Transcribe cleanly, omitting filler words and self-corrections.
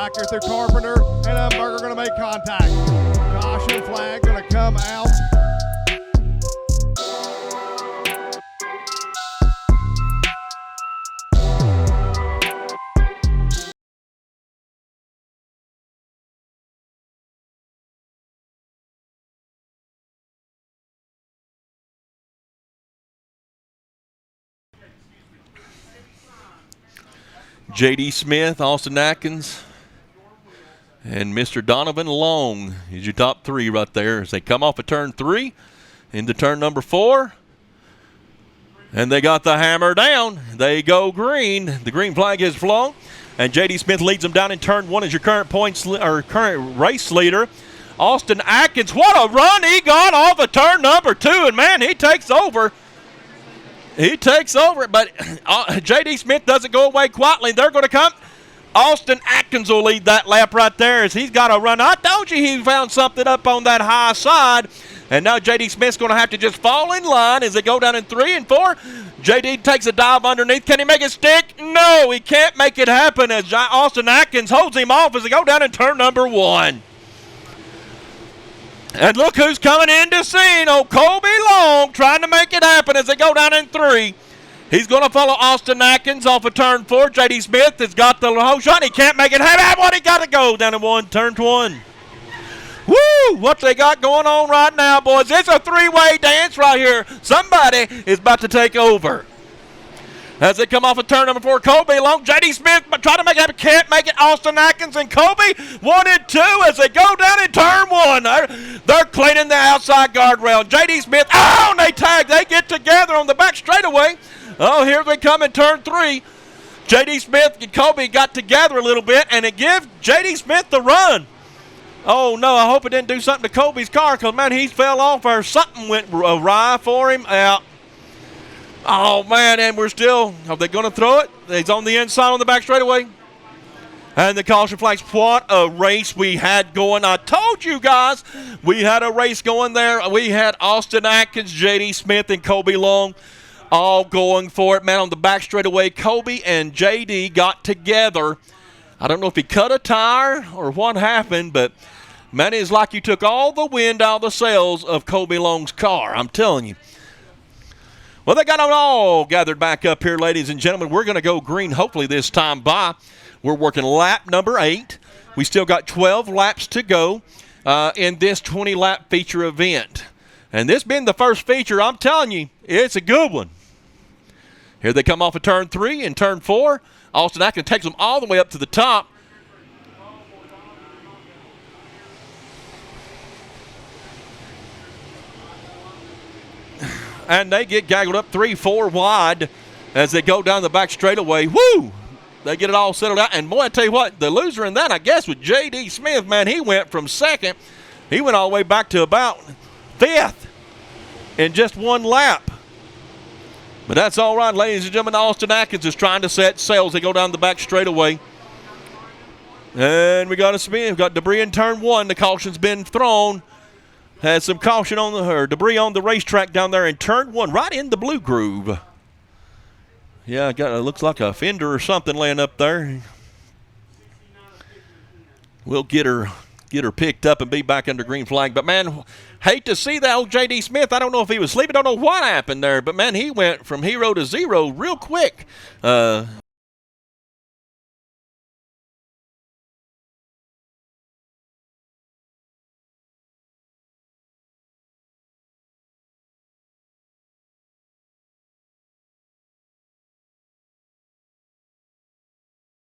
back here through Carpenter, and Umberger going to make contact. Caution flag going to come out. J.D. Smith, Austin Atkins, and Mr. Donovan Long is your top three right there as they come off of turn 3 into turn number 4. And they got the hammer down. They go green. The green flag is flown. And J.D. Smith leads them down in turn 1 as your current current race leader. Austin Atkins, what a run he got off of turn number 2. And, man, he takes over. He takes over, but J.D. Smith doesn't go away quietly. They're going to come. Austin Atkins will lead that lap right there as he's got a run. I told you he found something up on that high side. And now J.D. Smith's going to have to just fall in line as they go down in 3 and 4. J.D. takes a dive underneath. Can he make it stick? No, he can't make it happen as Austin Atkins holds him off as they go down in turn number 1. And look who's coming into scene. Old Kobe Long trying to make it happen as they go down in 3. He's going to follow Austin Atkins off of turn 4. J.D. Smith has got the whole shot. He can't make it happen. What he got to go down in turn 1. Woo! What they got going on right now, boys. It's a three-way dance right here. Somebody is about to take over. As they come off of turn number 4, Kobe Long, J.D. Smith trying to make it happen, can't make it. Austin Atkins and Kobe 1 and 2 as they go down in turn 1. They're cleaning the outside guardrail. J.D. Smith, and they tag. They get together on the back straightaway. Oh, here they come in turn 3. J.D. Smith and Kobe got together a little bit, and it gives J.D. Smith the run. Oh, no, I hope it didn't do something to Kobe's car because, man, he fell off or something went awry for him out. Oh, man, and we're still, are they going to throw it? He's on the inside on the back straightaway. And the caution flags. What a race we had going. I told you guys we had a race going there. We had Austin Atkins, J.D. Smith, and Kobe Long all going for it. Man, on the back straightaway, Kobe and J.D. got together. I don't know if he cut a tire or what happened, but, man, it's like you took all the wind out of the sails of Kobe Long's car. I'm telling you. Well, they got them all gathered back up here, ladies and gentlemen. We're going to go green hopefully this time by. We're working lap number 8. We still got 12 laps to go in this 20-lap feature event. And this being the first feature, I'm telling you, it's a good one. Here they come off of turn 3 and turn 4. Austin Atkins takes them all the way up to the top. And they get gaggled up 3-4 wide as they go down the back straightaway. Woo! They get it all settled out. And, boy, I tell you what, the loser in that, I guess, was J.D. Smith. Man, he went from 2nd. He went all the way back to about 5th in just one lap. But that's all right, ladies and gentlemen. Austin Atkins is trying to set sails. They go down the back straightaway. And we got a spin. We've got debris in turn 1. The caution's been thrown. Had some caution on or debris on the racetrack down there in turn 1, right in the blue groove. Yeah, it looks like a fender or something laying up there. We'll get her picked up and be back under green flag. But, man, hate to see that old J.D. Smith. I don't know if he was sleeping. I don't know what happened there. But, man, he went from hero to zero real quick.